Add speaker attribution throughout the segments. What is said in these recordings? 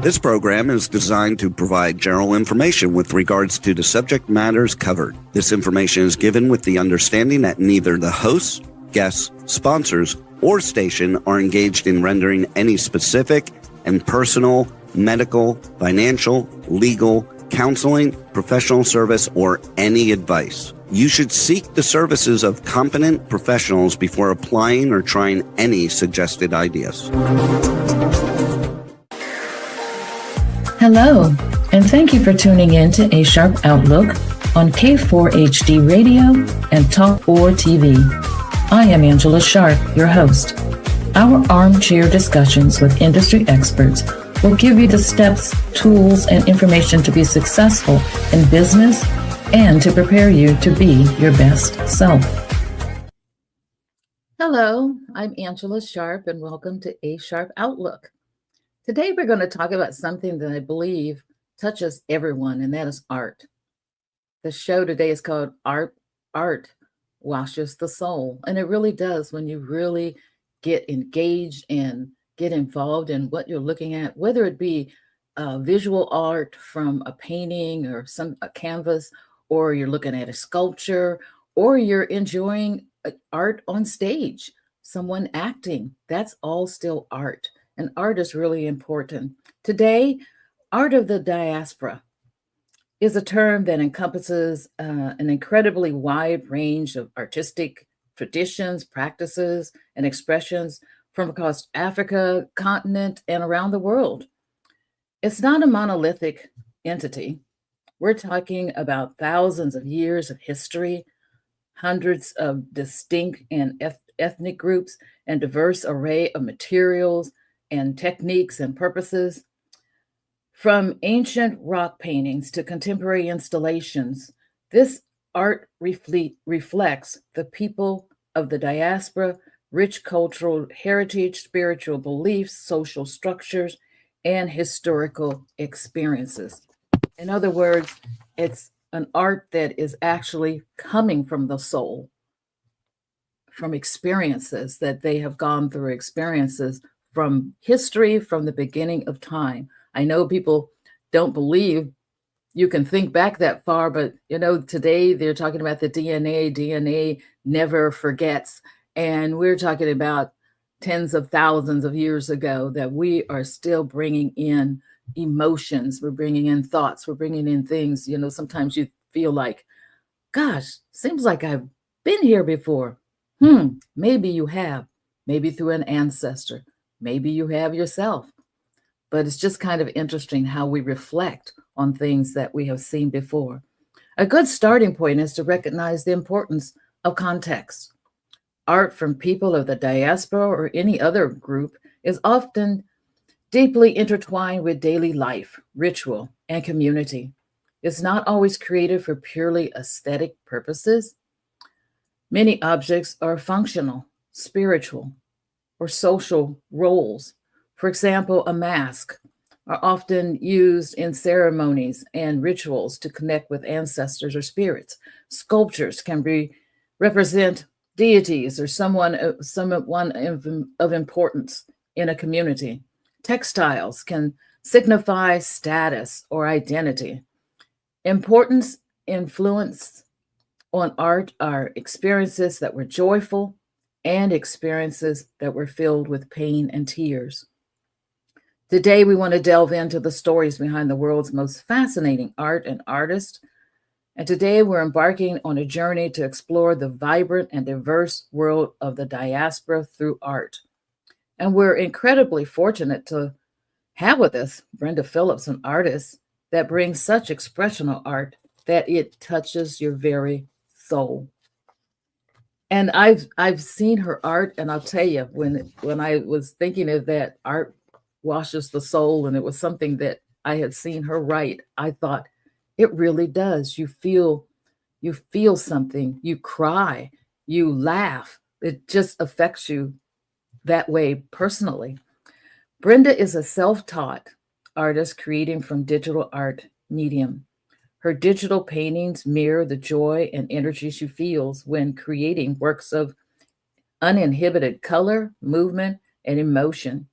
Speaker 1: This program is designed to provide general information with regards to the subject matters covered. This information is given with the understanding that neither the hosts, guests, sponsors, or station are engaged in rendering any specific and personal, medical, financial, legal, counseling, professional service, or any advice. You should seek the services of competent professionals before applying or trying any suggested ideas.
Speaker 2: Hello, and thank you for tuning in to A Sharp Outlook on K4HD Radio and Talk or TV. I am Angela Sharp, your host. Our armchair discussions with industry experts will give you the steps, tools, and information to be successful in business and to prepare you to be your best self. Hello, I'm Angela Sharp, and welcome to A Sharp Outlook. Today we're going to talk about something that I believe touches everyone, and that is art. The show today is called Art Washes the Soul, and it really does when you really get engaged and get involved in what you're looking at, whether it be visual art from a painting or a canvas, or you're looking at a sculpture, or you're enjoying art on stage, someone acting. That's all still art. And art is really important. Today, art of the diaspora is a term that encompasses an incredibly wide range of artistic traditions, practices, and expressions from across Africa, continent, and around the world. It's not a monolithic entity. We're talking about thousands of years of history, hundreds of distinct and ethnic groups, and diverse array of materials and techniques and purposes. From ancient rock paintings to contemporary installations, this art reflects the people of the diaspora, rich cultural heritage, spiritual beliefs, social structures, and historical experiences. In other words, it's an art that is actually coming from the soul, from experiences that they have gone through, experiences from history, from the beginning of time. I know people don't believe you can think back that far, but today they're talking about the DNA. DNA never forgets. And we're talking about tens of thousands of years ago that we are still bringing in emotions. We're bringing in thoughts. We're bringing in things. Sometimes you feel like, gosh, seems like I've been here before. Maybe you have. Maybe through an ancestor. Maybe you have yourself. But it's just kind of interesting how we reflect on things that we have seen before. A good starting point is to recognize the importance of context. Art from people of the diaspora or any other group is often deeply intertwined with daily life, ritual, and community. It's not always created for purely aesthetic purposes. Many objects are functional, spiritual, or social roles. For example, a mask are often used in ceremonies and rituals to connect with ancestors or spirits. Sculptures can represent deities or someone of importance in a community. Textiles can signify status or identity. Influence on art are experiences that were joyful and experiences that were filled with pain and tears. Today, we want to delve into the stories behind the world's most fascinating art and artists. And today, we're embarking on a journey to explore the vibrant and diverse world of the diaspora through art. And we're incredibly fortunate to have with us Brenda Phillips, an artist that brings such expressional art that it touches your very soul. And I've seen her art, and I'll tell you, when I was thinking of that, art washes the soul, and it was something that I had seen her write, I thought, it really does. You feel something, you cry, you laugh. It just affects you that way personally. Brenda is a self-taught artist creating from digital art medium. Her digital paintings mirror the joy and energy she feels when creating works of uninhibited color, movement, and emotion.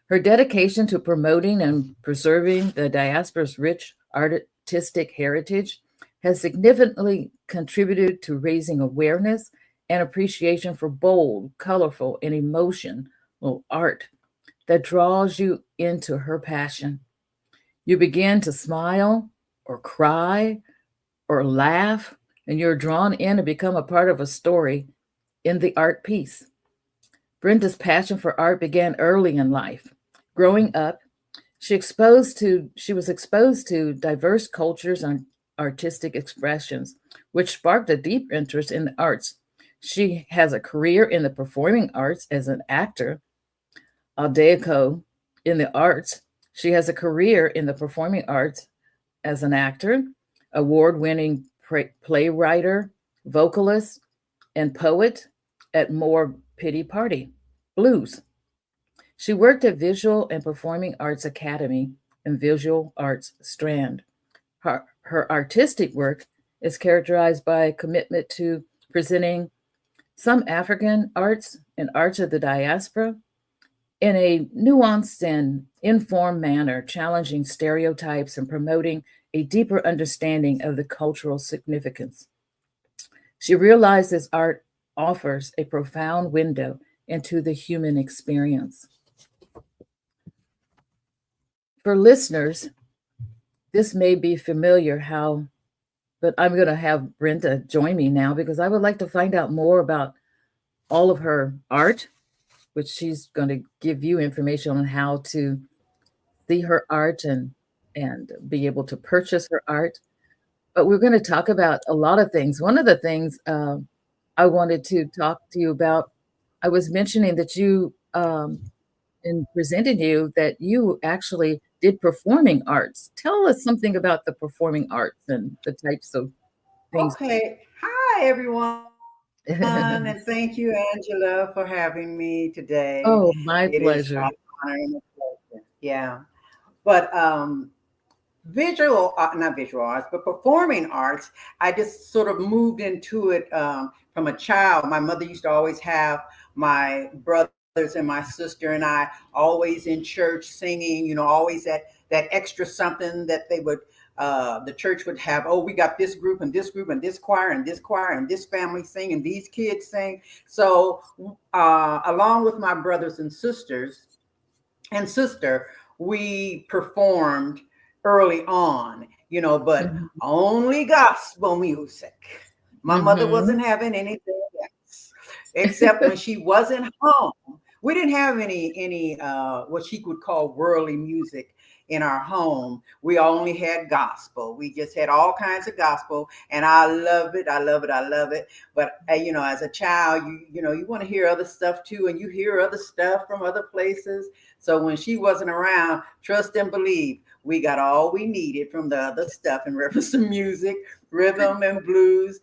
Speaker 2: Her dedication to promoting and preserving the diaspora's rich artistic heritage has significantly contributed to raising awareness and appreciation for bold, colorful, and emotional art that draws you into her passion. You begin to smile or cry or laugh, and you're drawn in and become a part of a story in the art piece. Brenda's passion for art began early in life. Growing up, she was exposed to diverse cultures and artistic expressions, which sparked a deep interest in the arts. She has a career in the performing arts as an actor, Aldeco in the arts. She has a career in the performing arts as an actor, award winning playwright, vocalist, and poet at More Pity Party Blues. She worked at Visual and Performing Arts Academy and Visual Arts Strand. Her artistic work is characterized by a commitment to presenting some African arts and arts of the diaspora in a nuanced and informed manner, challenging stereotypes and promoting a deeper understanding of the cultural significance. She realizes art offers a profound window into the human experience. For listeners, this may be familiar but I'm going to have Brenda join me now because I would like to find out more about all of her art, which she's going to give you information on how to see her art and be able to purchase her art. But we're going to talk about a lot of things. One of the things I wanted to talk to you about, I was mentioning that in presenting you, that you actually did performing arts. Tell us something about the performing arts and the types of things.
Speaker 3: Okay. Hi, everyone. And thank you, Angela, for having me today. It is
Speaker 2: Oh,
Speaker 3: my
Speaker 2: my
Speaker 3: honor
Speaker 2: pleasure.
Speaker 3: and a pleasure. Yeah. But visual, not visual arts, but performing arts, I just sort of moved into it from a child. My mother used to always have my brothers and my sister and I always in church singing, always that extra something that they would the church would have. Oh, we got this group and this group and this choir and this choir and this family sing and these kids sing. So along with my brothers and sisters and sister, we performed early on, but
Speaker 2: Mhm,
Speaker 3: only gospel music. My mother
Speaker 2: mhm.
Speaker 3: wasn't having anything else, except when she wasn't home. We didn't have any what she would call worldly music in our home. We only had gospel. We just had all kinds of gospel, and I love it. I love it. I love it. But as a child, you want to hear other stuff too, and you hear other stuff from other places. So when she wasn't around, trust and believe, we got all we needed from the other stuff in reference to music, rhythm, and blues,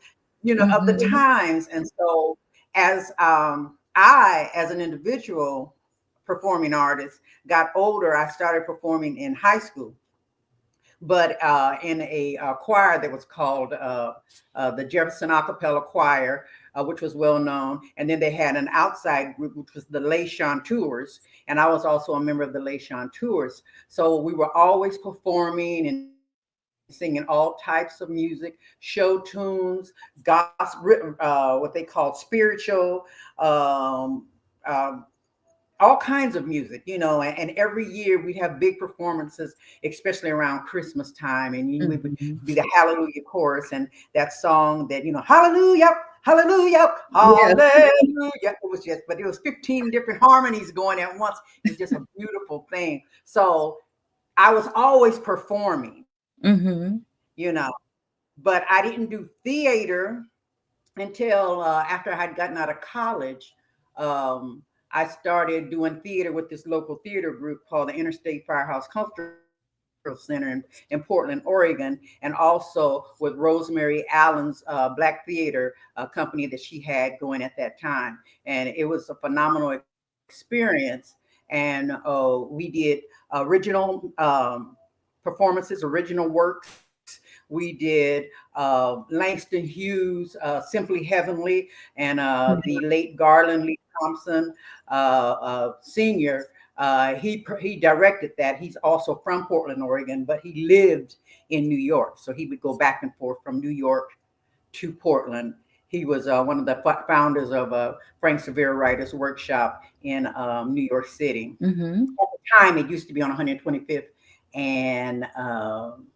Speaker 3: of the
Speaker 2: Mhm,
Speaker 3: times. And so as I, as an individual performing artist, got older, I started performing in high school, but in a choir that was called the Jefferson Acapella Choir, which was well known. And then they had an outside group, which was the Les Chanteurs. And I was also a member of the Les Chanteurs. So we were always performing and singing all types of music, show tunes, gospel, what they called spiritual, um, um, all kinds of music, and every year we'd have big performances, especially around Christmas time. And we would
Speaker 2: mhm.
Speaker 3: be the Hallelujah chorus and that song that, Hallelujah, Hallelujah,
Speaker 2: Yeah.
Speaker 3: Hallelujah. But it was 15 different harmonies going at once. It was just a beautiful thing. So I was always performing,
Speaker 2: Mhm,
Speaker 3: you know, but I didn't do theater until after I had gotten out of college. Um, I started doing theater with this local theater group called the Interstate Firehouse Cultural Center in Portland, Oregon, and also with Rosemary Allen's Black Theater company that she had going at that time. And it was a phenomenal experience. And we did original performances, original works. We did Langston Hughes, Simply Heavenly, and the
Speaker 2: mhm,
Speaker 3: late Garland Lee Thompson Sr. He directed that. He's also from Portland, Oregon, but he lived in New York, so he would go back and forth from New York to Portland. He was one of the founders of Frank Severe Writers Workshop in New York City.
Speaker 2: Mm-hmm.
Speaker 3: At the time, it used to be on 125th and on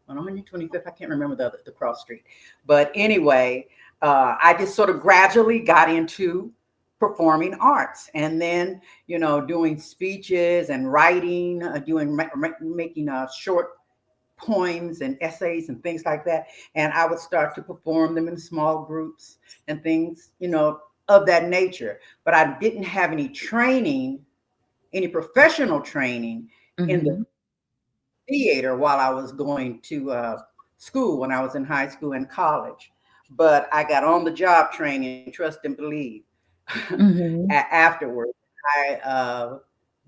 Speaker 3: 125th. I can't remember the cross street, but anyway, I just sort of gradually got into performing arts, and then doing speeches and writing, making short poems and essays and things like that. And I would start to perform them in small groups and things, of that nature. But I didn't have any training, any professional training in the
Speaker 2: Mm-hmm.
Speaker 3: theater while I was going to school, when I was in high school and college. But I got on the job training, trust and believe.
Speaker 2: Mm-hmm.
Speaker 3: Afterwards, I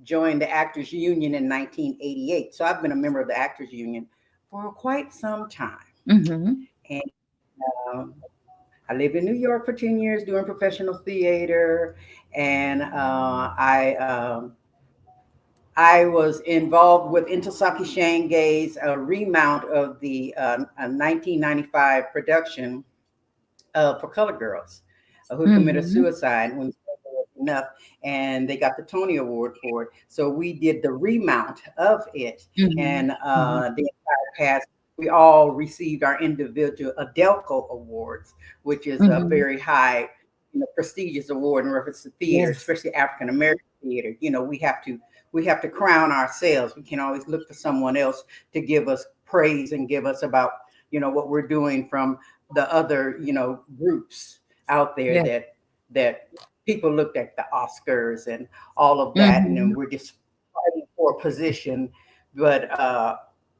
Speaker 3: joined the Actors Union in 1988. So I've been a member of the Actors Union for quite some time.
Speaker 2: Mm-hmm.
Speaker 3: And I lived in New York for 10 years doing professional theater. And I was involved with Intosaki Shange's remount of the 1995 production for Colored Girls who committed
Speaker 2: Mm-hmm.
Speaker 3: suicide when enough, and they got the Tony Award for it. So we did the remount of it, and
Speaker 2: Mm-hmm.
Speaker 3: the entire cast, we all received our individual Adelco awards, which is a
Speaker 2: Mm-hmm.
Speaker 3: very high, prestigious award in reference to theater,
Speaker 2: Yes.
Speaker 3: especially African American theater. We have to crown ourselves. We can't always look for someone else to give us praise and give us about what we're doing from the other groups out there
Speaker 2: Yeah.
Speaker 3: that people looked at the Oscars and all of that, and
Speaker 2: Mm-hmm.
Speaker 3: then we're just fighting for a position. But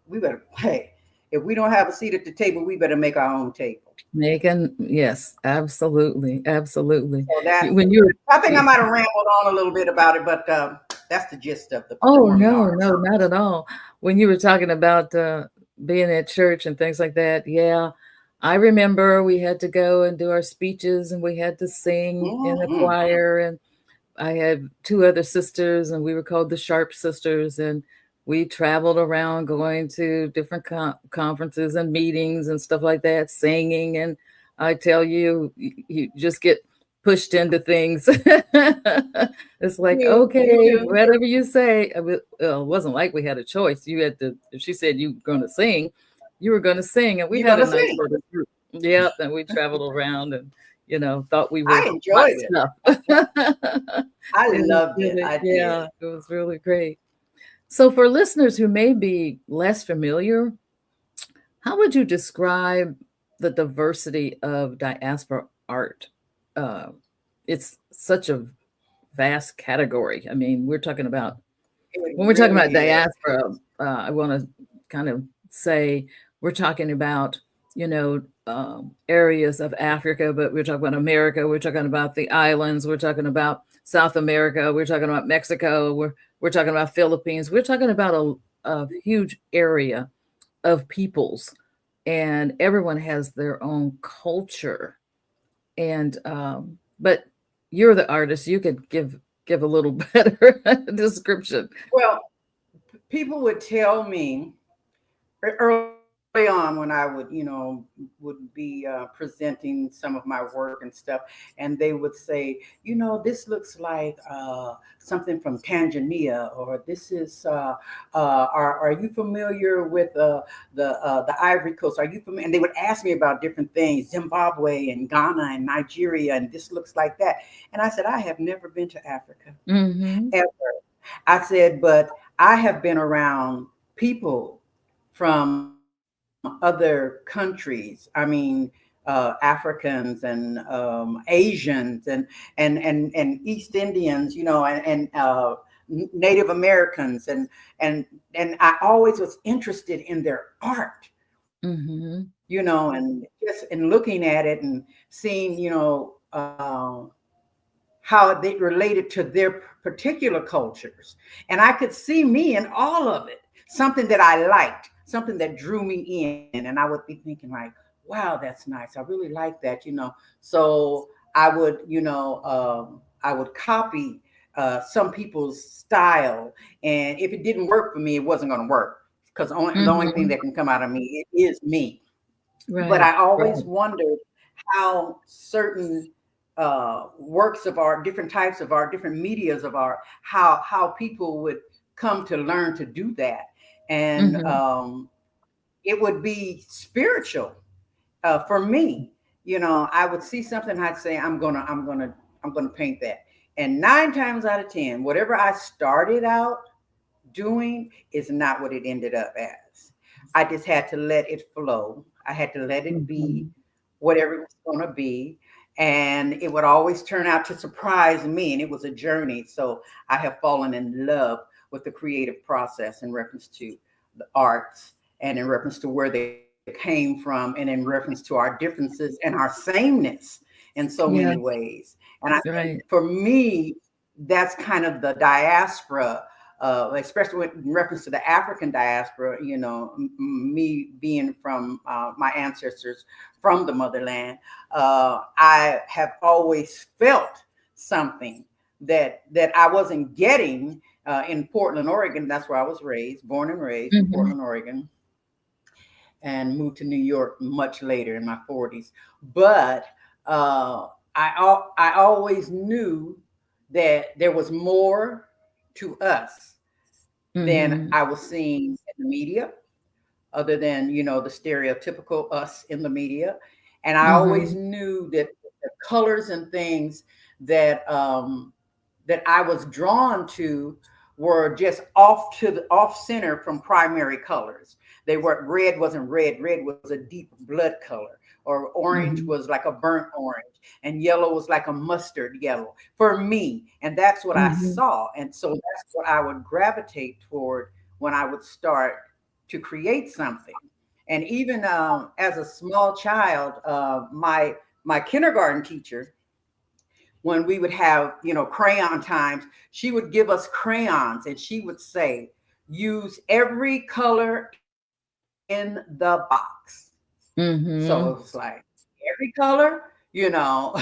Speaker 3: we better, hey, if we don't have a seat at the table, we better make our own table.
Speaker 2: Megan, yes, absolutely, absolutely.
Speaker 3: So that,
Speaker 2: When you
Speaker 3: I think I
Speaker 2: were,
Speaker 3: might have rambled on a little bit about it, but that's the gist of the
Speaker 2: oh
Speaker 3: performing
Speaker 2: no,
Speaker 3: arts.
Speaker 2: no, not at all. When you were talking about being at church and things like that, yeah, I remember we had to go and do our speeches and we had to sing in the
Speaker 3: Mm-hmm.
Speaker 2: choir. And I had two other sisters, and we were called the Sharp Sisters, and we traveled around going to different conferences and meetings and stuff like that, singing. And I tell you, you just get pushed into things. It's like,
Speaker 3: You
Speaker 2: okay,
Speaker 3: do.
Speaker 2: whatever you say. It wasn't like we had a choice. You had to, if she said you were going to sing, you were going to sing. And we
Speaker 3: You're
Speaker 2: had a
Speaker 3: gonna
Speaker 2: nice
Speaker 3: sing.
Speaker 2: little group. Yep. And we traveled around and, thought we
Speaker 3: I
Speaker 2: were hot
Speaker 3: enjoyed it.
Speaker 2: stuff.
Speaker 3: I
Speaker 2: It was
Speaker 3: loved it.
Speaker 2: really,
Speaker 3: I did.
Speaker 2: yeah, it was really great. So, for listeners who may be less familiar, how would you describe the diversity of diaspora art? Uh, it's such a vast category. I mean, we're talking about,
Speaker 3: It
Speaker 2: when we're talking about
Speaker 3: really is.
Speaker 2: diaspora, I want to kind of say we're talking about, areas of Africa, but we're talking about America, we're talking about the islands, we're talking about South America, we're talking about Mexico, we're talking about Philippines, we're talking about a huge area of peoples, and everyone has their own culture. And but you're the artist, you could give a little better description.
Speaker 3: Well, people would tell me early on when I would be presenting some of my work and stuff, and they would say, this looks like something from Tanzania, or this is are you familiar with the Ivory Coast? Are you familiar? And they would ask me about different things, Zimbabwe and Ghana and Nigeria, and this looks like that. And I said, I have never been to Africa,
Speaker 2: Mm-hmm.
Speaker 3: ever. I said, but I have been around people from other countries. I mean, Africans and Asians and East Indians, and Native Americans, and I always was interested in their art,
Speaker 2: Mm-hmm.
Speaker 3: and just in looking at it and seeing, how they related to their particular cultures. And I could see me in all of it, something that I liked, something that drew me in. And I would be thinking, like, wow, that's nice. I really like that. So I would, I would copy some people's style. And if it didn't work for me, it wasn't going to work, because the only thing that can come out of me is me.
Speaker 2: Right.
Speaker 3: But I always wondered how certain works of art, different types of art, different medias of art, how people would come to learn to do that. And it would be spiritual for me. You know, I would see something, I'd say, I'm gonna paint that. And 9 times out of 10, whatever I started out doing is not what it ended up as. I just had to let it flow. I had to let it be whatever it was going to be. And it would always turn out to surprise me. And it was a journey. So I have fallen in love with the creative process in reference to the arts, and in reference to where they came from, and in reference to our differences and our sameness in so many ways. And I think for me, that's kind of the diaspora, especially in reference to the African diaspora. You know, me being from my ancestors from the motherland, I have always felt something that I wasn't getting in Portland, Oregon. That's where I was raised, born and raised in Portland, Oregon, and moved to New York much later in my 40s. But I always knew that there was more to us than I was seeing in the media, other than, you know, the stereotypical us in the media. And I always knew that the colors and things that that I was drawn to were just off center from primary colors. They weren't, red wasn't red. Red was a deep blood color, or orange was like a burnt orange, and yellow was like a mustard yellow for me. And that's what I saw. And so that's what I would gravitate toward when I would start to create something. And even as a small child, my kindergarten teacher, when we would have, you know, crayon times, she would give us crayons, and she would say, use every color in the box. So it was like every color, you know.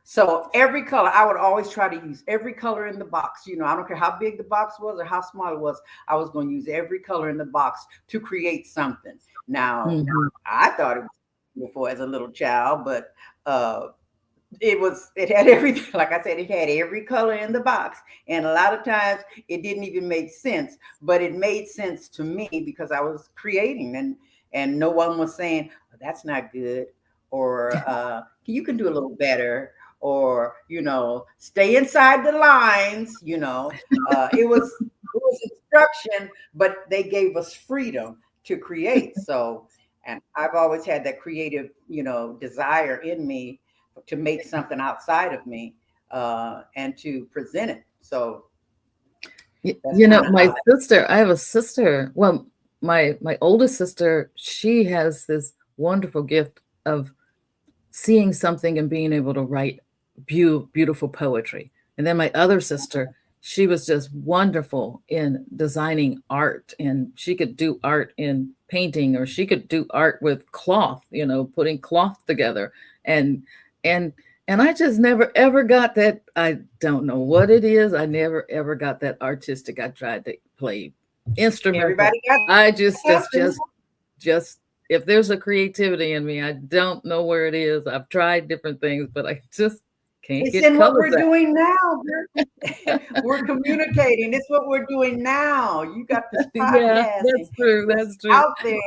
Speaker 3: So every color, I would always try to use every color in the box. You know, I don't care how big the box was or how small it was. I was going to use every color in the box to create something. Now, I thought it was beautiful as a little child, but it had everything. Like I said, it had every color in the box. And a lot of times it didn't even make sense, but it made sense to me because I was creating, and no one was saying, oh, that's not good, or you can do a little better, or, you know, stay inside the lines. You know, it was instruction, but they gave us freedom to create. So, and I've always had that creative, you know, desire in me to make something outside of me and to present it. So,
Speaker 2: you know, my sister, I have a sister. Well, my oldest sister, she has this wonderful gift of seeing something and being able to write beautiful poetry. And then my other sister, she was just wonderful in designing art, and she could do art in painting, or she could do art with cloth, you know, putting cloth together. And I just never ever got that. I don't know what it is. I never ever got that artistic. I tried to play instrument. I just if there's a creativity in me, I don't know where it is. I've tried different things, but I just can't get
Speaker 3: in what we're doing now. We're communicating. It's what we're doing now. You got this podcast.
Speaker 2: Yeah, that's true. That's true.
Speaker 3: Out there.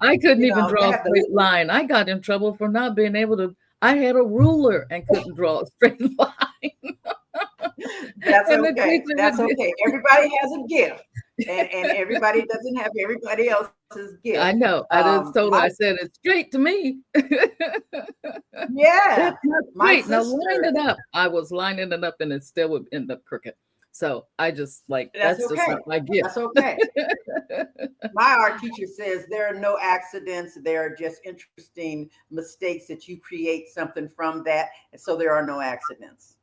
Speaker 2: I couldn't even draw a straight line. I got in trouble for not being able to. I had a ruler and couldn't draw a straight line.
Speaker 3: That's okay. That's okay. Everybody has a gift, and everybody doesn't have everybody else's gift.
Speaker 2: I know. I just told her. I said it's straight to me.
Speaker 3: Yeah.
Speaker 2: Wait, now line it up. I was lining it up, and it still would end up crooked. So I just that's okay. Just not my gift.
Speaker 3: That's okay. My art teacher says there are no accidents. There are just interesting mistakes that you create something from that. And so there are no accidents.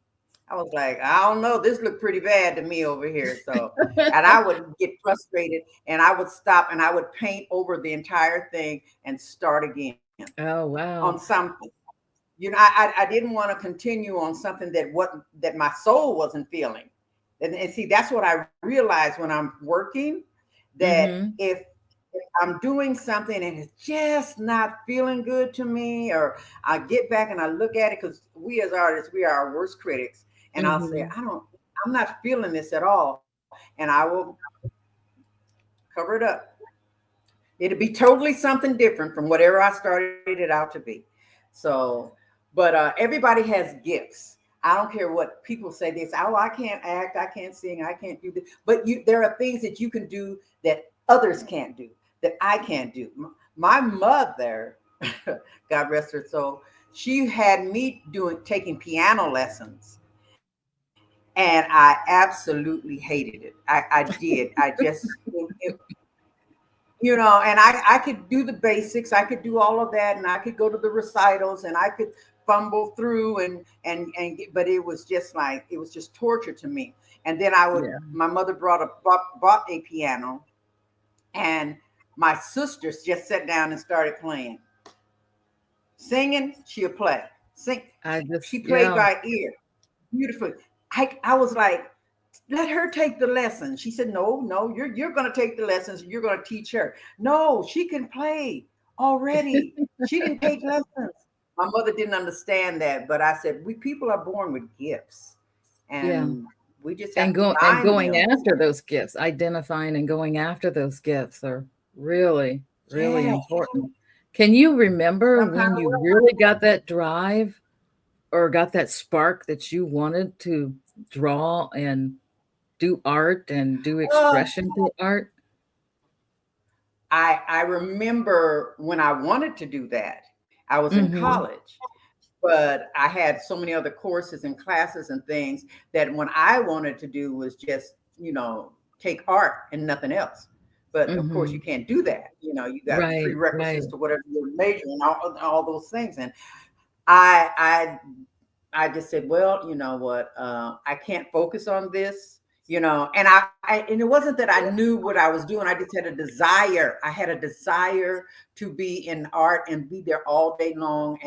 Speaker 3: I was like, I don't know. This looked pretty bad to me over here. So, and I would get frustrated, and I would stop, and I would paint over the entire thing and start again.
Speaker 2: Oh, wow.
Speaker 3: On something. You know, I didn't want to continue on something that my soul wasn't feeling. and see, that's what I realize when I'm working, that
Speaker 2: Mm-hmm.
Speaker 3: if I'm doing something and it's just not feeling good to me, or I get back and I look at it, because we as artists, we are our worst critics. And I'll say,
Speaker 2: Mm-hmm.
Speaker 3: I'm not feeling this at all. And I will cover it up. It'll be totally something different from whatever I started it out to be. So, but everybody has gifts. I don't care what people say. This, oh, I can't act, I can't sing, I can't do this. But there are things that you can do that others can't do, that I can't do. My mother, God rest her soul, she had me taking piano lessons, and I absolutely hated it. I did. I just, and I could do the basics. I could do all of that, and I could go to the recitals, and I could fumble through, but it was just like, it was just torture to me. And then
Speaker 2: Yeah.
Speaker 3: my mother bought a piano, and my sisters just sat down and started playing. Singing, she'll play. Sing,
Speaker 2: I
Speaker 3: she
Speaker 2: just,
Speaker 3: played
Speaker 2: yeah.
Speaker 3: by ear beautifully. I was like, let her take the lessons. She said, no, no, you're going to take the lessons. You're going to teach her. No, she can play already. She didn't take lessons. My mother didn't understand that, but I said, we people are born with gifts,
Speaker 2: Yeah.
Speaker 3: and we just have
Speaker 2: And
Speaker 3: to find
Speaker 2: going
Speaker 3: them.
Speaker 2: after those gifts, identifying and going after those gifts are really, really
Speaker 3: Yeah,
Speaker 2: important. Can you remember
Speaker 3: some kind
Speaker 2: when
Speaker 3: of
Speaker 2: you
Speaker 3: way.
Speaker 2: really got that drive or got that spark that you wanted to draw and do art and do
Speaker 3: Uh,
Speaker 2: expression through art?
Speaker 3: I remember when I wanted to do that, I was in
Speaker 2: Mhm.
Speaker 3: college, but I had so many other courses and classes and things that when I wanted to do was just, take art and nothing else. But of course, you
Speaker 2: Mhm.
Speaker 3: can't do that. You got
Speaker 2: Right, right.
Speaker 3: prerequisites to whatever you're majoring and all those things. And I I just said, well, you know what, I can't focus on this, and it wasn't that I knew what I was doing. I just had a desire. I had a desire to be in art and be there all day long,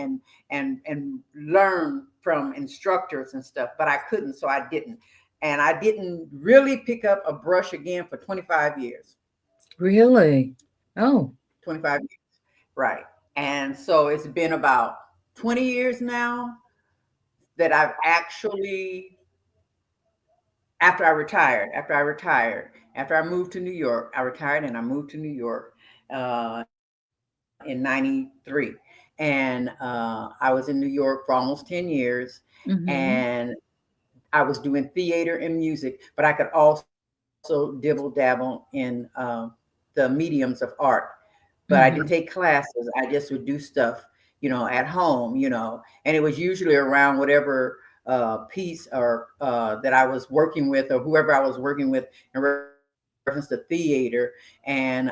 Speaker 3: and learn from instructors and stuff. But I couldn't, so I didn't. And I didn't really pick up a brush again for 25 years.
Speaker 2: Really? Oh.
Speaker 3: 25 years, right? And so it's been about 20 years now that I've actually, after I moved to New York, I retired and I moved to New York in 93. And I was in New York for almost 10 years.
Speaker 2: Mhm.
Speaker 3: And I was doing theater and music, but I could also dibble dabble in the mediums of art. But I didn't take
Speaker 2: Mhm.
Speaker 3: classes. I just would do stuff, at home, and it was usually around whatever piece or that I was working with, or whoever I was working with in reference to theater. And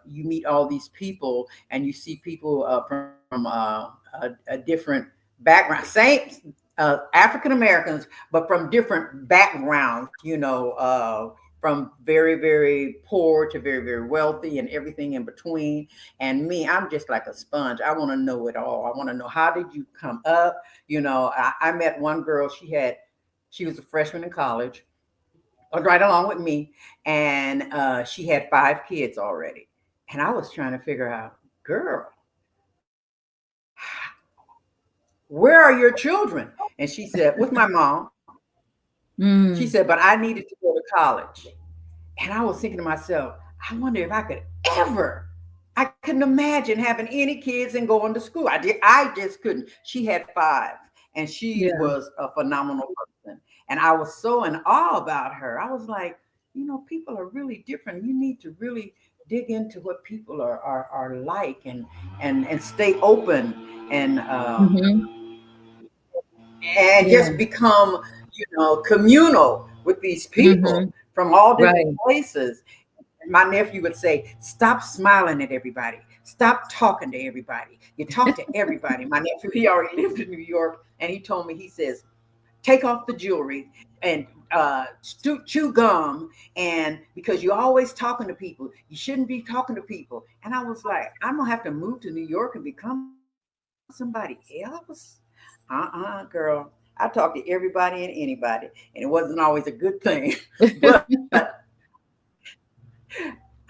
Speaker 3: you meet all these people, and you see people from a different background, same African Americans, but from different backgrounds, from very, very poor to very, very wealthy and everything in between. And me, I'm just like a sponge. I want to know it all. I want to know, how did you come up? I met one girl, she was a freshman in college, right along with me, and she had 5 kids already. And I was trying to figure out, girl, where are your children? And she said, with my mom. She said,
Speaker 2: Mm.
Speaker 3: but I needed to go to college. And I was thinking to myself, I wonder if I could ever. I couldn't imagine having any kids and going to school. I just couldn't. She had 5, and she
Speaker 2: Yeah.
Speaker 3: was a phenomenal person. And I was so in awe about her. I was like, people are really different. You need to really dig into what people are like, and stay open, and
Speaker 2: Mhm. Yeah.
Speaker 3: just become, communal with these people
Speaker 2: Mhm.
Speaker 3: from all different
Speaker 2: Right.
Speaker 3: places. My nephew would say, stop smiling at everybody. Stop talking to everybody. You talk to everybody. My nephew, he already lived in New York, and he told me, he says, take off the jewelry, and chew gum, and because you're always talking to people, you shouldn't be talking to people. And I was like, I'm gonna have to move to New York and become somebody else. Girl. I said, I talked to everybody and anybody, and it wasn't always a good thing, but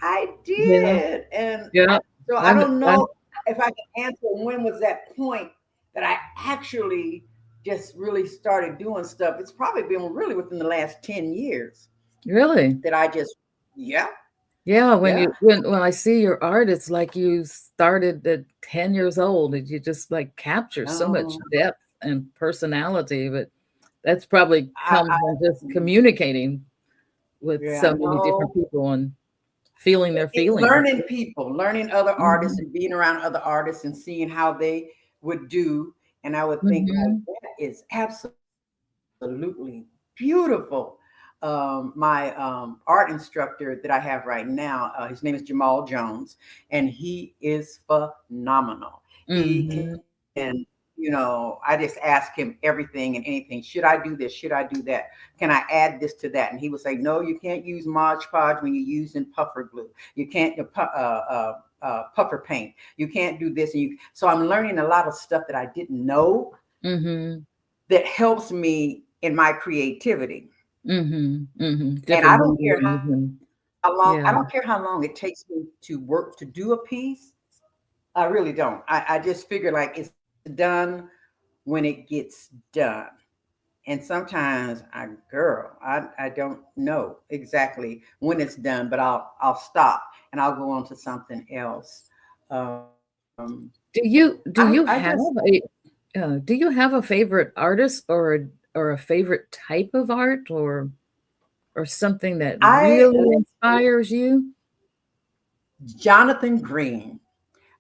Speaker 3: I
Speaker 2: Yeah,
Speaker 3: did. And
Speaker 2: yeah.
Speaker 3: so I
Speaker 2: I'm,
Speaker 3: don't
Speaker 2: I'm
Speaker 3: know if I can answer when was that point that I actually just really started doing stuff. It's probably been really within the last 10 years
Speaker 2: really.
Speaker 3: that I just, yeah,
Speaker 2: Yeah,
Speaker 3: yeah.
Speaker 2: when I see your art, it's like you started at 10 years old and you just like capture so much
Speaker 3: Um,
Speaker 2: depth and personality, but that's probably comes
Speaker 3: I
Speaker 2: from just communicating with
Speaker 3: yeah,
Speaker 2: so many different
Speaker 3: no,
Speaker 2: people and feeling their
Speaker 3: it's
Speaker 2: feelings.
Speaker 3: learning people, learning other artists
Speaker 2: Mhm,
Speaker 3: and being around other artists and seeing how they would do. And I would think like
Speaker 2: mhm,
Speaker 3: that is absolutely beautiful. My art instructor that I have right now, his name is Jamal Jones, and he is phenomenal. He
Speaker 2: mhm.
Speaker 3: can, I just ask him everything and anything. Should I do this? Should I do that? Can I add this to that? And he would say, no, you can't use Mod Podge when you're using puffer glue. You can't puffer paint. You can't do this. So I'm learning a lot of stuff that I didn't know
Speaker 2: Mhm.
Speaker 3: that helps me in my creativity.
Speaker 2: Mhm. Mhm.
Speaker 3: And
Speaker 2: Different mediums and
Speaker 3: I
Speaker 2: yeah.
Speaker 3: don't care how long it takes me to work to do a piece. I really don't. I just figure like it's done when it gets done. And sometimes I don't know exactly when it's done, but I'll stop and I'll go on to something else. Um,
Speaker 2: Do
Speaker 3: I
Speaker 2: you
Speaker 3: just
Speaker 2: have a do you have a favorite artist or a favorite type of art or something that
Speaker 3: I
Speaker 2: really inspires you?
Speaker 3: Jonathan Green.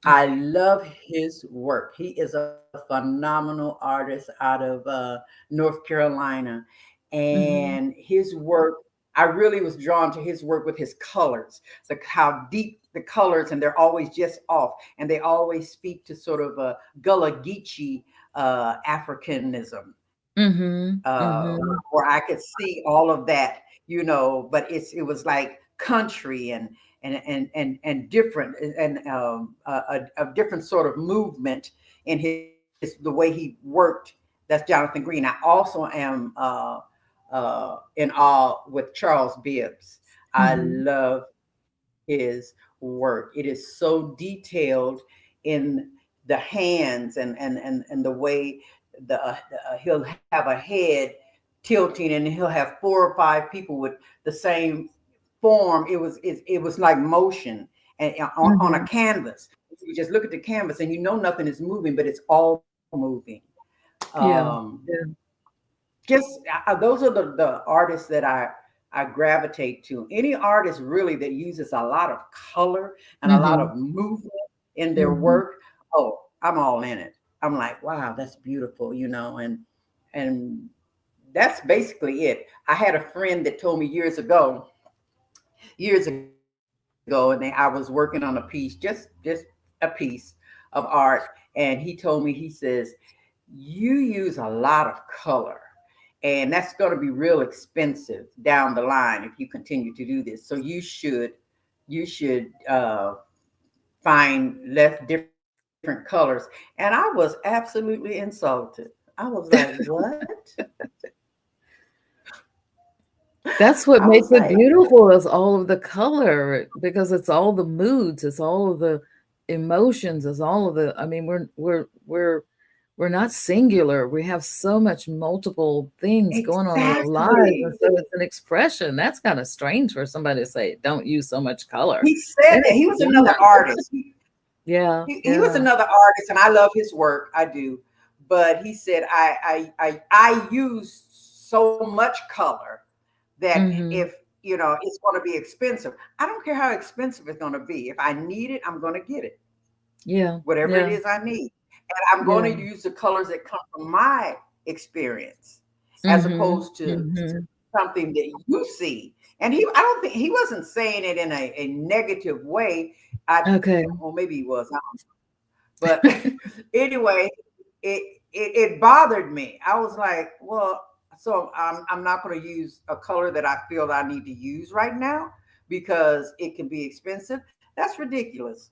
Speaker 3: I
Speaker 2: Okay.
Speaker 3: love his work. He is a phenomenal artist out of North Carolina.
Speaker 2: Mhm.
Speaker 3: And his work, I really was drawn to his work with his colors, how deep the colors, and they're always just off. And they always speak to sort of a Gullah Geechee Africanism,
Speaker 2: Mhm. Mhm.
Speaker 3: where I could see all of that, but it was like country and different and a different sort of movement in the way he worked. That's Jonathan Green. I also am in awe with Charles Bibbs. I
Speaker 2: Mhm.
Speaker 3: love his work. It is so detailed in the hands and the way he'll have a head tilting, and he'll have 4 or 5 people with the same form. It was like motion and on a
Speaker 2: Mhm.
Speaker 3: canvas. You just look at the canvas and nothing is moving, but it's all moving.
Speaker 2: Yeah.
Speaker 3: Um,
Speaker 2: Yeah.
Speaker 3: just those are the artists that I gravitate to. Any artist really that uses a lot of color and a lot
Speaker 2: Mhm.
Speaker 3: of movement in their
Speaker 2: Mhm.
Speaker 3: work, oh, I'm all in it. I'm like, wow, that's beautiful, and that's basically it. I had a friend that told me years ago, and I was working on a piece, just a piece of art, and he told me, he says, you use a lot of color, and that's going to be real expensive down the line if you continue to do this. So you should find less different colors. And I was absolutely insulted. I was like, what?
Speaker 2: That's
Speaker 3: I
Speaker 2: what
Speaker 3: was
Speaker 2: makes it
Speaker 3: like,
Speaker 2: beautiful is all of the color because it's all the moods, it's all of the emotions, it's all of the I mean, we're not singular. We have so much multiple things going on in our lives, and
Speaker 3: exactly.
Speaker 2: so it's an expression. That's kinda strange for somebody to say, "Don't use so much color."
Speaker 3: He said
Speaker 2: That
Speaker 3: that
Speaker 2: is
Speaker 3: he was another
Speaker 2: strange.
Speaker 3: artist.
Speaker 2: Yeah,
Speaker 3: He was
Speaker 2: yeah.
Speaker 3: another artist, and I love his work. I do. But he said, I use so much color that if
Speaker 2: Mhm.
Speaker 3: it's going to be expensive. I don't care how expensive it's going to be. If I need it, I'm going to get it,
Speaker 2: Yeah,
Speaker 3: whatever it
Speaker 2: yeah,
Speaker 3: is I need. And I'm
Speaker 2: yeah.
Speaker 3: going to use the colors that come from my experience as
Speaker 2: Mhm,
Speaker 3: opposed to
Speaker 2: mhm.
Speaker 3: something that you see. And I don't think he wasn't saying it in a negative way.
Speaker 2: Okay.
Speaker 3: Well, maybe he was. But anyway, it bothered me. I was like, well, so I'm not going to use a color that I feel I need to use right now because it can be expensive. That's ridiculous.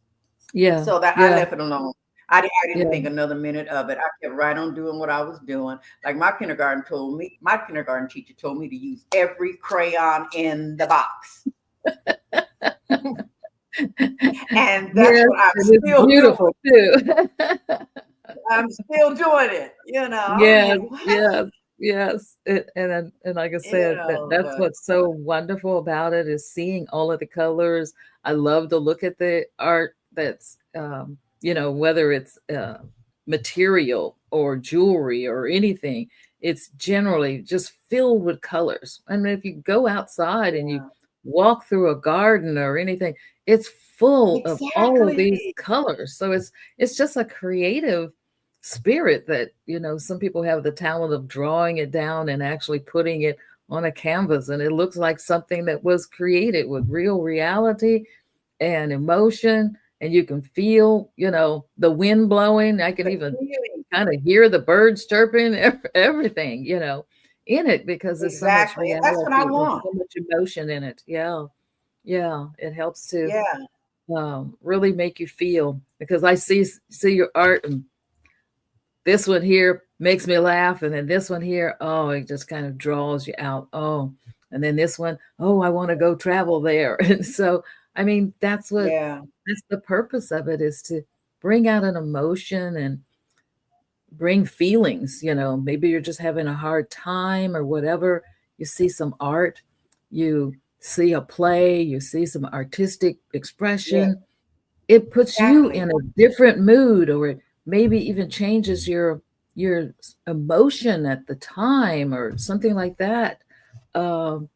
Speaker 2: Yeah,
Speaker 3: So that I
Speaker 2: yeah.
Speaker 3: left it alone. I
Speaker 2: Yeah.
Speaker 3: didn't think another minute of it. I kept right on doing what I was doing. Like my kindergarten teacher told me to use every crayon in the box. And that's
Speaker 2: Yes,
Speaker 3: what I'm
Speaker 2: it is
Speaker 3: still doing.
Speaker 2: beautiful too.
Speaker 3: I'm still doing it. I'm
Speaker 2: Yes,
Speaker 3: like, what?
Speaker 2: yes, yes. And like I said, that's
Speaker 3: But
Speaker 2: what's so wonderful about it is seeing all of the colors. I love to look at the art that's whether it's material or jewelry or anything, it's generally just filled with colors. I mean, if you go outside and you
Speaker 3: yeah,
Speaker 2: walk through a garden or anything, it's full of all of these
Speaker 3: exactly.
Speaker 2: colors. So it's just a creative spirit that some people have the talent of drawing it down and actually putting it on a canvas, and it looks like something that was created with real reality and emotion, and you can feel the wind blowing. I can
Speaker 3: The
Speaker 2: even
Speaker 3: feeling.
Speaker 2: kind of hear the birds chirping, everything in it, because there's so much
Speaker 3: Exactly. And that's what I
Speaker 2: reality and
Speaker 3: want.
Speaker 2: so much emotion in it. Yeah, yeah, it helps to
Speaker 3: Yeah.
Speaker 2: really make you feel, because I see your art, and this one here makes me laugh, and then this one here, oh, it just kind of draws you out. Oh, and then this one, oh, I want to go travel there. And so, I mean,
Speaker 3: Yeah.
Speaker 2: that's the purpose of it, is to bring out an emotion and bring feelings. Maybe you're just having a hard time or whatever. You see some art, you see a play, you see some artistic
Speaker 3: Yeah.
Speaker 2: expression, it puts you in
Speaker 3: Exactly.
Speaker 2: a different mood, or it maybe even changes your emotion at the time or something like that. Um,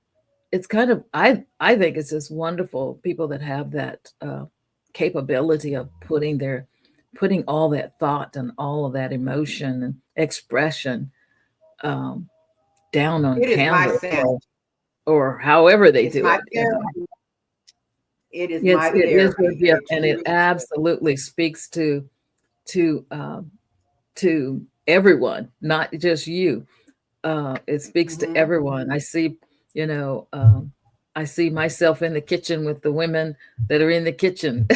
Speaker 2: it's kind of, I think it's just wonderful, people that have that capability of putting all that thought and all of that emotion and expression um, down on
Speaker 3: It is my
Speaker 2: canvas,
Speaker 3: sanity.
Speaker 2: or however they
Speaker 3: It's
Speaker 2: do
Speaker 3: my
Speaker 2: it.
Speaker 3: therapy. It is
Speaker 2: It
Speaker 3: my
Speaker 2: is your
Speaker 3: therapy.
Speaker 2: gift,
Speaker 3: It
Speaker 2: and it
Speaker 3: truly is.
Speaker 2: absolutely speaks to to everyone, not just you. It speaks to
Speaker 3: Hmm.
Speaker 2: everyone. You know, I see myself in the kitchen with the women that are in the kitchen.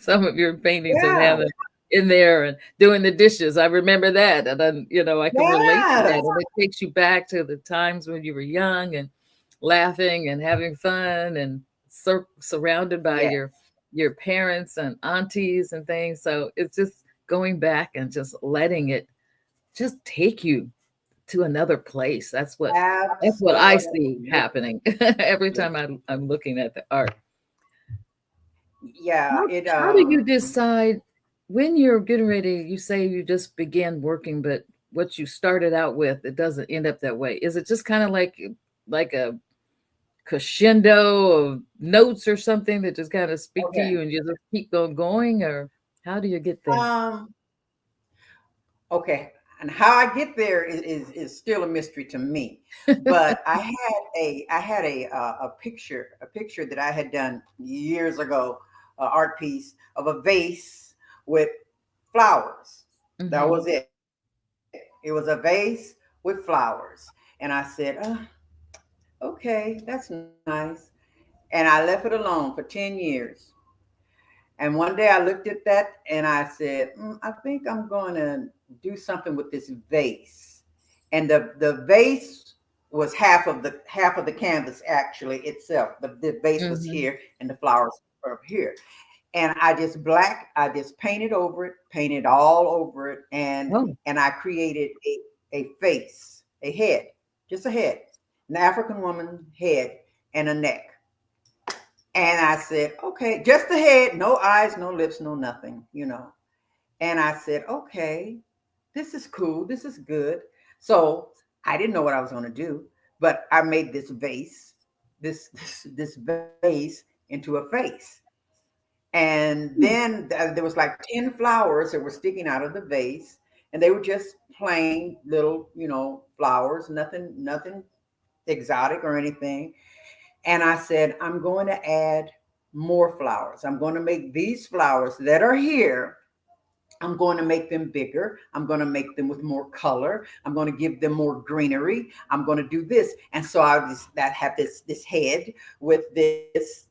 Speaker 2: Some of your paintings that
Speaker 3: Yeah.
Speaker 2: have it in there and doing the dishes. I remember that, and then I can relate to that,
Speaker 3: Yes.
Speaker 2: and it takes you back to the times when you were young and laughing and having fun and surrounded by
Speaker 3: Yes.
Speaker 2: your parents and aunties and things. So it's just going back and just letting it just take you to another place. That's what I see
Speaker 3: Absolutely.
Speaker 2: happening every time I'm looking at the art.
Speaker 3: Yeah.
Speaker 2: How do you decide when you're getting ready? You say you just began working, but what you started out with, it doesn't end up that way. Is it just kind of like a crescendo of notes or something that just kind of speak to
Speaker 3: Okay.
Speaker 2: you and you just keep going, or how do you get there?
Speaker 3: Um, okay. And how I get there is still a mystery to me. But I had a picture that I had done years ago, an art piece of a vase with flowers. That
Speaker 2: Hmm.
Speaker 3: was it. It was a vase with flowers. And I said, okay, that's nice. And I left it alone for 10 years. And one day I looked at that and I said, I think I'm going to do something with this vase. And the vase was half of the canvas actually itself. The vase was
Speaker 2: Hmm.
Speaker 3: here and the flowers were up here. And I just painted all over it, and
Speaker 2: Oh,
Speaker 3: I created a face, a head, just a head, an African woman head and a neck. And I said, okay, just the head, no eyes, no lips, no nothing. And I said, okay, this is cool. This is good. So I didn't know what I was going to do, but I made this vase, this vase into a face. And then there was like 10 flowers that were sticking out of the vase, and they were just plain little, flowers, nothing exotic or anything. And I said, I'm going to add more flowers. I'm going to make these flowers that are here, I'm going to make them bigger. I'm going to make them with more color. I'm going to give them more greenery. I'm going to do this. And so I just that have this head with this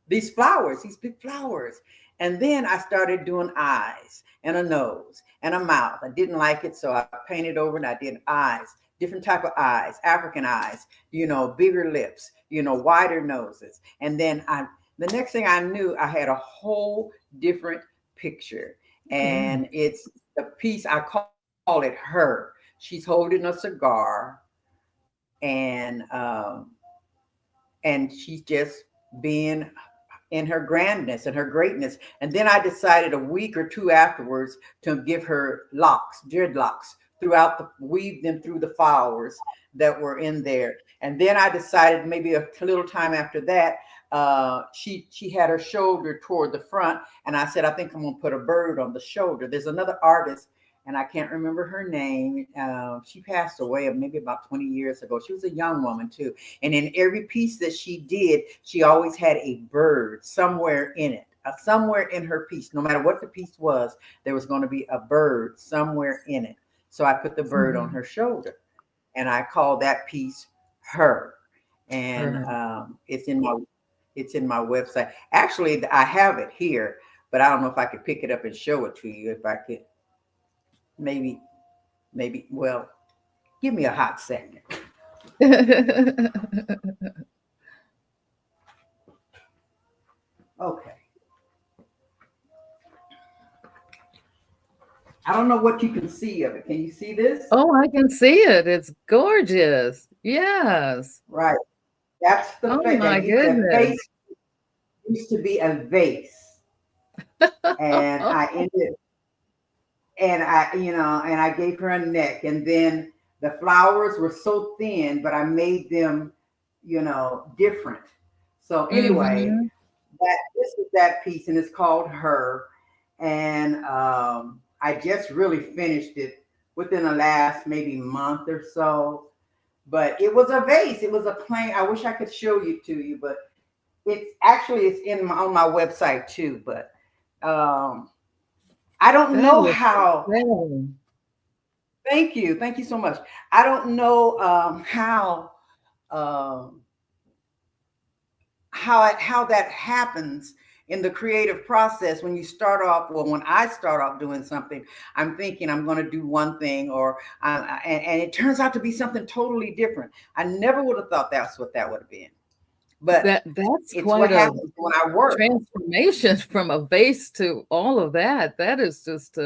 Speaker 3: these flowers, these big flowers. And then I started doing eyes and a nose and a mouth. I didn't like it, so I painted over and I did eyes, different type of eyes, African eyes, bigger lips, wider noses. And then the next thing I knew, I had a whole different picture. And it's the piece, I call it her. She's holding a cigar, and she's just being in her grandness and her greatness. And then I decided a week or two afterwards to give her dreadlocks weave them through the flowers that were in there. And then I decided maybe a little time after that, she had her shoulder toward the front, and I said, I think I'm gonna put a bird on the shoulder. There's another artist, and I can't remember her name. She passed away maybe about 20 years ago. She was a young woman too. And in every piece that she did, she always had a bird somewhere in it, somewhere in her piece. No matter what the piece was, there was going to be a bird somewhere in it. So I put the bird on her shoulder, and I called that piece her. And it's in my website. Actually, I have it here, but I don't know if I could pick it up and show it to you. If I could. Maybe, well, give me a hot second. Okay. I don't know what you can see of it. Can you see this?
Speaker 2: Oh, I can see it. It's gorgeous. Yes.
Speaker 3: Right. That's the face.
Speaker 2: My goodness.
Speaker 3: The face used to be a vase. And I ended, and I gave her a neck, and then the flowers were so thin, but I made them, different. So anyway, this is that piece, and it's called Her. And I just really finished it within the last maybe month or so. But it was a vase. It was a plain. I wish I could show you to you, but it's on my website too. But I don't know how. Thank you so much. I don't know how that happens in the creative process when you start off. Well, when I start off doing something, I'm thinking I'm going to do one thing, and it turns out to be something totally different. I never would have thought that's what that would have been. But
Speaker 2: that's quite what happens when I work. Transformation from a vase to all of that. That is just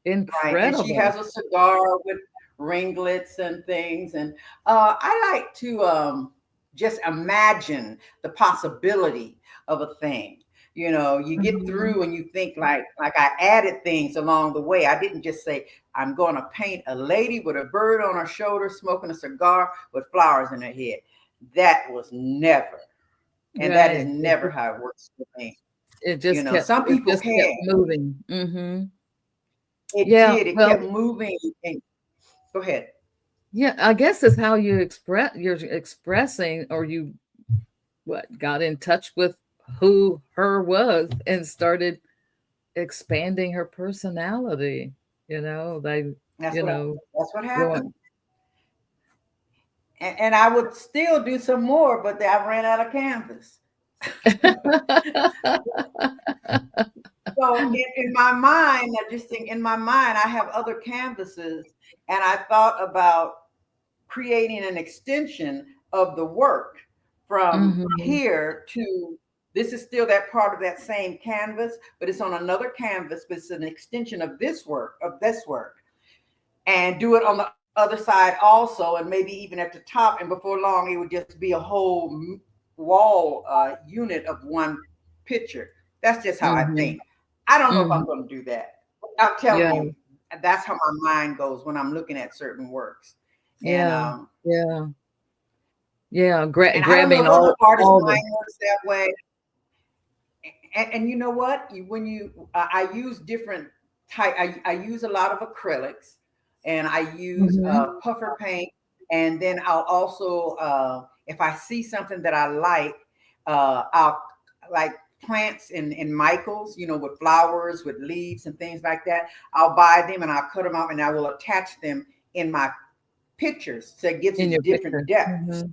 Speaker 2: incredible. Right.
Speaker 3: And she has a cigar with ringlets and things. And I like to just imagine the possibility of a thing. You get through and you think like I added things along the way. I didn't just say, I'm going to paint a lady with a bird on her shoulder, smoking a cigar with flowers in her head. That was never. And that is never how it works for me.
Speaker 2: It just
Speaker 3: some people kept
Speaker 2: moving.
Speaker 3: It did. It kept moving. Go ahead.
Speaker 2: Yeah, I guess it's how you're expressing, or you got in touch with who her was and started expanding her personality. That's what happened. And I would still do some more, but I ran out of canvas. So in my mind, I have other canvases, and I thought about creating an extension of the work from here to, this is still that part of that same canvas, but it's on another canvas, but it's an extension of this work, and do it on the other side also, and maybe even at the top, and before long it would just be a whole wall unit of one picture. That's just how I think. I don't know if I'm going to do that. I'm telling you, that's how my mind goes when I'm looking at certain works. And, grabbing
Speaker 3: all artists' mind works that way. And you know what? I use different type. I use a lot of acrylics. And I use puffer paint, and then I'll also, if I see something that I like, I'll like plants in Michaels, with flowers, with leaves and things like that. I'll buy them and I'll cut them out, and I will attach them in my pictures, so it gives you different depths.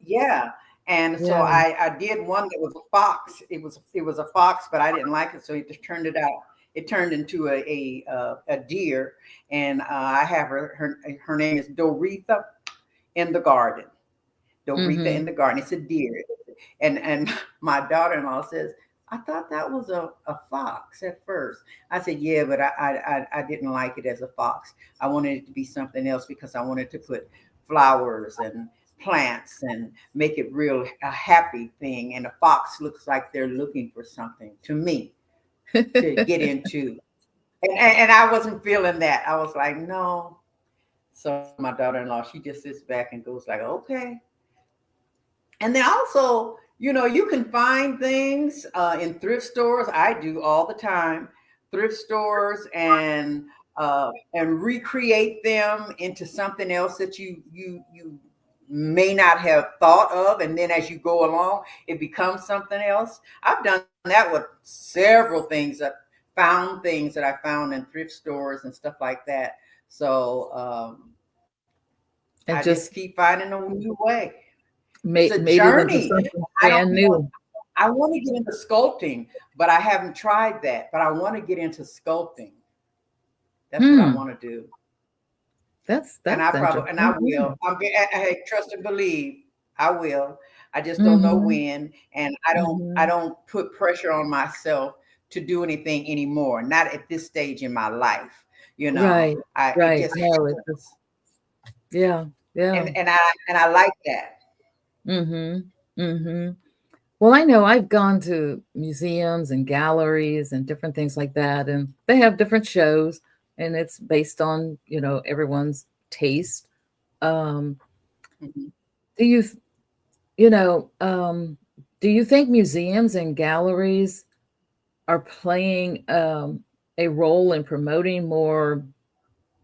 Speaker 3: Yeah, And so
Speaker 2: Yeah.
Speaker 3: I did one that was a fox. It was a fox, but I didn't like it, so it just turned it out. It turned into a deer, and I have her name is Doretha in the garden. Doretha in
Speaker 2: Mm-hmm.
Speaker 3: the garden. It's a deer, and my daughter-in-law says, I thought that was a fox at first. I said, yeah, but I didn't like it as a fox. I wanted it to be something else because I wanted to put flowers and plants and make it real a happy thing. And a fox looks like they're looking for something to me to get into. And I wasn't feeling that. I was like, no. So my daughter-in-law, she just sits back and goes like, okay. And then also, you can find things in thrift stores. I do all the time, thrift stores, and recreate them into something else that you may not have thought of, and then as you go along, it becomes something else. I've done that with several things found things that I found in thrift stores and stuff like that. So
Speaker 2: And
Speaker 3: I just
Speaker 2: just
Speaker 3: keep finding a new way. It's
Speaker 2: made
Speaker 3: a
Speaker 2: made it into
Speaker 3: journey.
Speaker 2: something
Speaker 3: I don't
Speaker 2: brand
Speaker 3: know.
Speaker 2: new.
Speaker 3: I want to get into sculpting, but I haven't tried that. But I want to get into sculpting. That's what I
Speaker 2: Hmm.
Speaker 3: want to do, and I
Speaker 2: That's
Speaker 3: probably and I
Speaker 2: interesting.
Speaker 3: will. I trust and believe I will. I just don't know
Speaker 2: Mm-hmm.
Speaker 3: when, and I don't put pressure on myself to do anything anymore. Not at this stage in my life.
Speaker 2: Right,
Speaker 3: I it
Speaker 2: right.
Speaker 3: just
Speaker 2: No, it's
Speaker 3: happens,
Speaker 2: just yeah, yeah.
Speaker 3: and I like that.
Speaker 2: Mm-hmm. Mm-hmm. Well, I know I've gone to museums and galleries and different things like that, and they have different shows, and it's based on, everyone's taste. Um,
Speaker 3: Mhm.
Speaker 2: do you, th- you know, do you think museums and galleries are playing a role in promoting more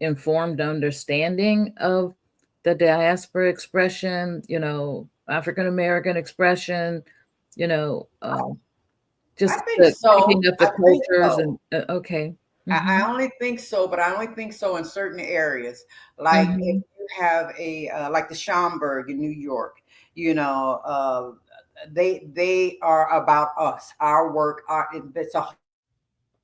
Speaker 2: informed understanding of the diaspora expression, African American expression, you know, um,
Speaker 3: I
Speaker 2: just
Speaker 3: think so.
Speaker 2: keeping up the
Speaker 3: I think
Speaker 2: cultures
Speaker 3: so.
Speaker 2: and okay.
Speaker 3: I
Speaker 2: Mhm.
Speaker 3: only think so, but I only think so in certain areas. Like if
Speaker 2: Mhm.
Speaker 3: you have like the Schomburg in New York, you know, uh, they are about us, our work. It's a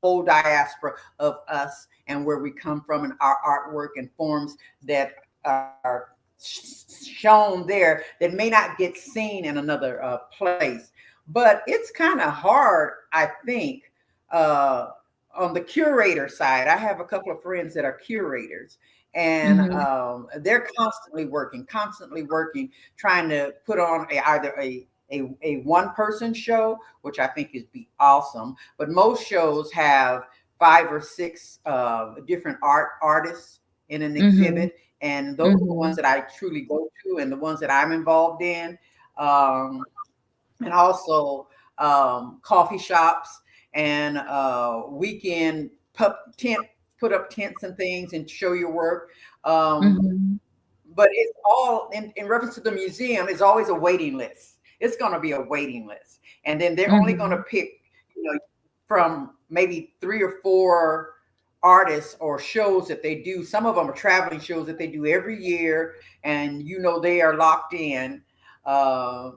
Speaker 3: whole diaspora of us and where we come from and our artwork and forms that are shown there that may not get seen in another place. But it's kind of hard, I think, uh, on the curator side. I have a couple of friends that are curators, and
Speaker 2: Mhm.
Speaker 3: they're constantly working, trying to put on either a one person show, which I think is be awesome. But most shows have five or six different artists in an
Speaker 2: Mhm.
Speaker 3: exhibit, and those are the ones
Speaker 2: Mhm.
Speaker 3: that I truly go to, and the ones that I'm involved in. Um, and also coffee shops and weekend tent, put up tents and things and show your work. Um,
Speaker 2: Mhm.
Speaker 3: but it's all in reference to the museum. It's always a waiting list. It's going to be a waiting list, and then they're only going to
Speaker 2: Mhm.
Speaker 3: pick, from maybe three or four artists or shows that they do. Some of them are traveling shows that they do every year, and they are locked in. Uh,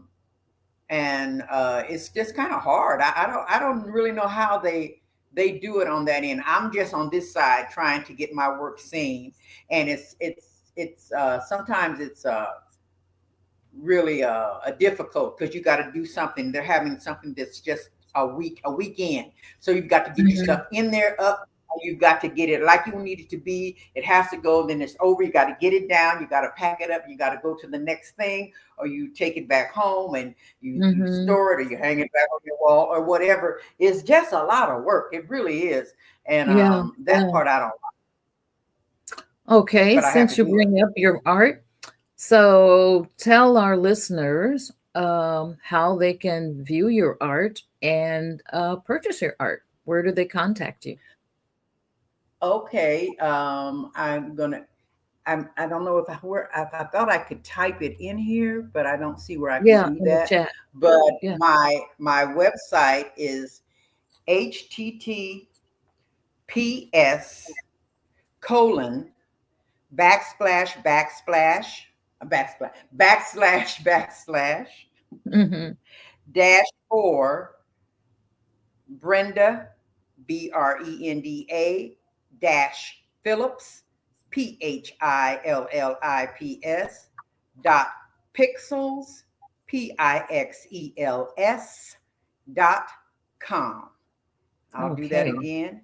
Speaker 3: and it's just kind of hard. I don't really know how they do it on that end. I'm just on this side trying to get my work seen, and it's sometimes it's really difficult because you got to do something. They're having something that's just a weekend, so you've got to get your
Speaker 2: Mhm.
Speaker 3: stuff in there up. You've got to get it like you need it to be. It has to go. Then it's over. You got to get it down. You got to pack it up. You got to go to the next thing, or you take it back home and you
Speaker 2: Mhm.
Speaker 3: store it, or you hang it back on your wall, or whatever. It's just a lot of work. It really is, and
Speaker 2: Yeah,
Speaker 3: that
Speaker 2: yeah.
Speaker 3: part I don't like,
Speaker 2: Okay,
Speaker 3: but I have to
Speaker 2: since you
Speaker 3: do it.
Speaker 2: bring up your art, so tell our listeners how they can view your art and purchase your art. Where do they contact you?
Speaker 3: Okay, I don't know if I thought I could type it in here, but I don't see where I can
Speaker 2: Yeah,
Speaker 3: do
Speaker 2: in the
Speaker 3: that.
Speaker 2: chat.
Speaker 3: But
Speaker 2: Yeah.
Speaker 3: my website is https colon backslash backslash backslash backslash backslash
Speaker 2: Mhm.
Speaker 3: -4 Brenda, Brenda dash Phillips, Phillips .pixels, pixels.com. I'll do that
Speaker 2: Okay.
Speaker 3: again.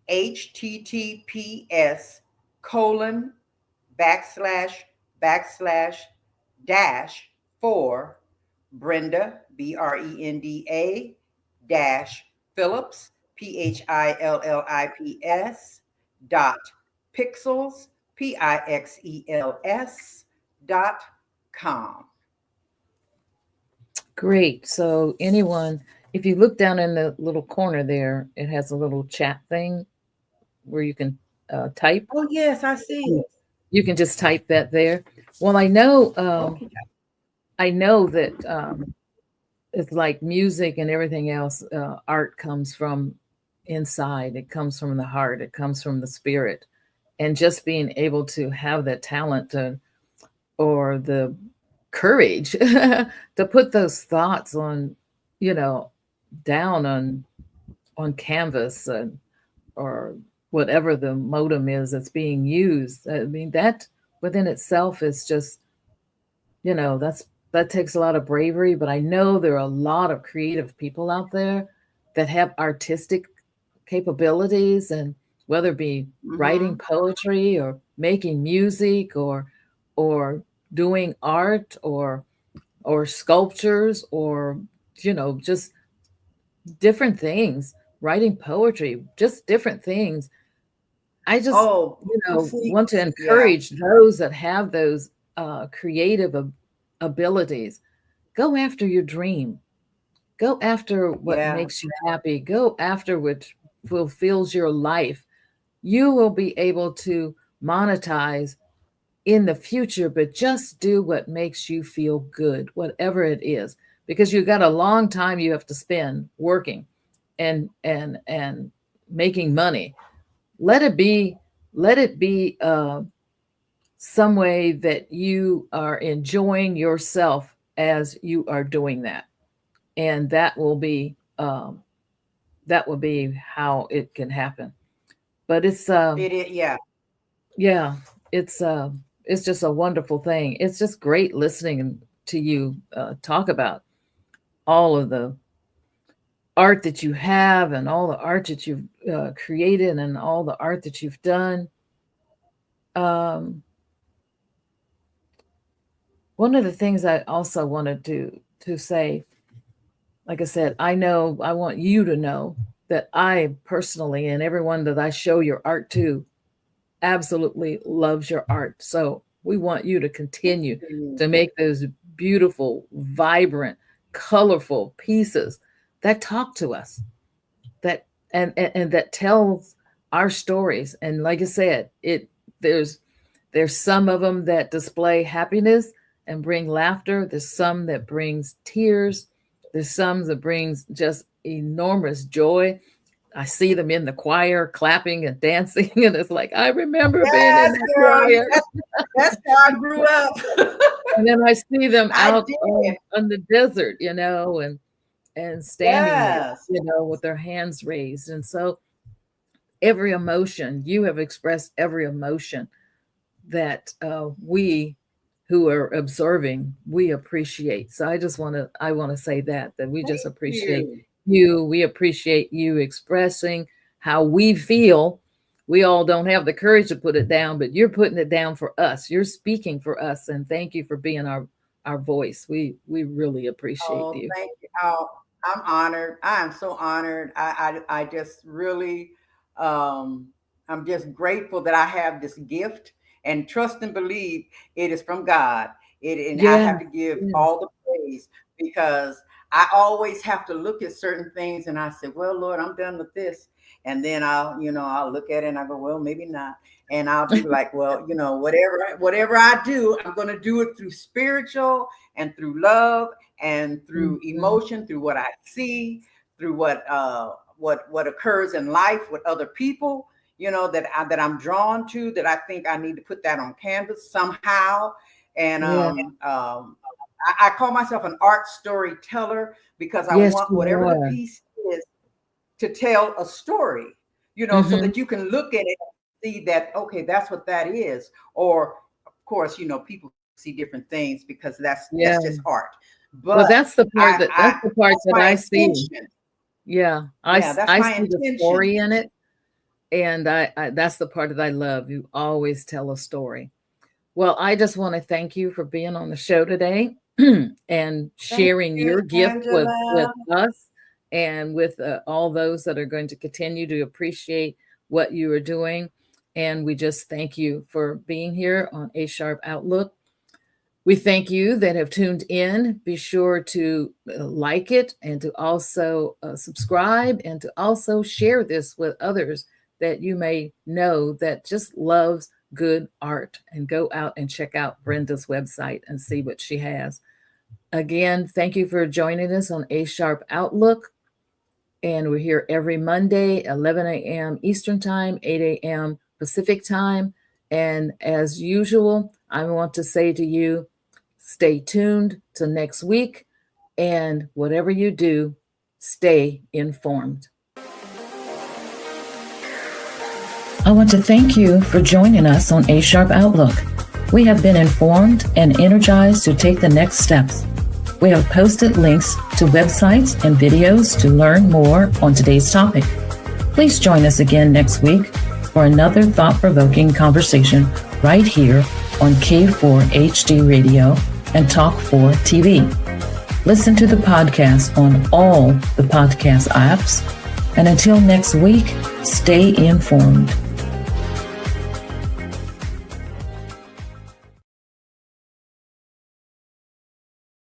Speaker 3: https:// dash 4 Brenda, Brenda dash Phillips, Phillips .pixels, pixels.com.
Speaker 2: Great. So anyone, if you look down in the little corner there, it has a little chat thing where you can type.
Speaker 3: Oh, yes, I see.
Speaker 2: You can just type that there. Well, I know
Speaker 3: Okay.
Speaker 2: that it's like music and everything else. Art comes from inside. It comes from the heart. It comes from the spirit, and just being able to have that talent to, or the courage to put those thoughts on, you know, down on canvas, or whatever the modem is that's being used. I mean, that within itself is just, that takes a lot of bravery. But I know there are a lot of creative people out there that have artistic capabilities, and whether it be writing
Speaker 3: Mm-hmm.
Speaker 2: poetry or making music, or doing art, or sculptures, or just different things, writing poetry, just different things. I just,
Speaker 3: Oh, see,
Speaker 2: want to
Speaker 3: yeah,
Speaker 2: encourage those that have those creative abilities. Go after your dream. Go after what
Speaker 3: yeah.
Speaker 2: makes you happy. Go after what fulfills your life. You will be able to monetize in the future, but just do what makes you feel good, whatever it is, because you've got a long time you have to spend working and making money. Let it be, some way that you are enjoying yourself as you are doing that, and that will be how it can happen. But it's
Speaker 3: It is, yeah.
Speaker 2: yeah, it's uh it's just a wonderful thing. It's just great listening to you talk about all of the art that you have, and all the art that you've created, and all the art that you've done. um One of the things I also wanted to say, like I said, I know I want you to know that I personally, and everyone that I show your art to, absolutely loves your art. So we want you to continue
Speaker 3: Mm.
Speaker 2: to make those beautiful, vibrant, colorful pieces that talk to us, that and that tells our stories. And like I said, there's there's some of them that display happiness and bring laughter. There's some that brings tears. There's some that brings just enormous joy. I see them in the choir clapping and dancing, and it's like, I remember being in
Speaker 3: Yes,
Speaker 2: that
Speaker 3: girl.
Speaker 2: choir.
Speaker 3: That's how I grew up.
Speaker 2: And then I see them
Speaker 3: I
Speaker 2: out
Speaker 3: did.
Speaker 2: on the desert, and standing there,
Speaker 3: Yes.
Speaker 2: with their hands raised. And so every emotion, you have expressed every emotion that we who are observing, we appreciate. So I want to say that we just
Speaker 3: Thank
Speaker 2: appreciate
Speaker 3: you.
Speaker 2: you. We appreciate you expressing how we feel. We all don't have the courage to put it down, but you're putting it down for us. You're speaking for us, and thank you for being our voice. We really appreciate
Speaker 3: Oh,
Speaker 2: you.
Speaker 3: thank you. Oh, I'm honored. I am so honored. I just really, um, I'm just grateful that I have this gift and trust and believe it is from God. And I
Speaker 2: Yeah.
Speaker 3: have to give
Speaker 2: Yes.
Speaker 3: all the praise because I always have to look at certain things and I say, well, Lord, I'm done with this. And then I'll look at it and I go, well, maybe not. And I'll be like, well, whatever I do, I'm going to do it through spiritual and through love and through
Speaker 2: Mhm.
Speaker 3: emotion, through what I see, through what occurs in life with other people, that I'm drawn to, that I think I need to put that on canvas somehow. And
Speaker 2: Yeah.
Speaker 3: I call myself an art storyteller because I
Speaker 2: Yes,
Speaker 3: want
Speaker 2: you
Speaker 3: whatever the
Speaker 2: are.
Speaker 3: piece is to tell a story, so that you can look at it and see that, okay, that's what that is. Or, of course, people see different things because that's just art. But
Speaker 2: Well, that's the part that
Speaker 3: my
Speaker 2: I see.
Speaker 3: intention.
Speaker 2: Yeah,
Speaker 3: Yeah, that's
Speaker 2: I
Speaker 3: my
Speaker 2: see the
Speaker 3: intention.
Speaker 2: story in it, and I that's the part that I love. You always tell a story. Well, I just want to thank you for being on the show today and
Speaker 3: Thank
Speaker 2: sharing
Speaker 3: you,
Speaker 2: your gift with
Speaker 3: Angela.
Speaker 2: us and with all those that are going to continue to appreciate what you are doing. And we just thank you for being here on A Sharp Outlook. We thank you that have tuned in. Be sure to like it and to also subscribe and to also share this with others that you may know that just loves good art, and go out and check out Brenda's website and see what she has. Again, thank you for joining us on A Sharp Outlook. And we're here every Monday, 11 a.m. Eastern Time, 8 a.m. Pacific Time. And as usual, I want to say to you, stay tuned till next week. And whatever you do, stay informed. I want to thank you for joining us on A Sharp Outlook. We have been informed and energized to take the next steps. We have posted links to websites and videos to learn more on today's topic. Please join us again next week for another thought-provoking conversation right here on K4 HD Radio and Talk 4 TV. Listen to the podcast on all the podcast apps. And until next week, stay informed.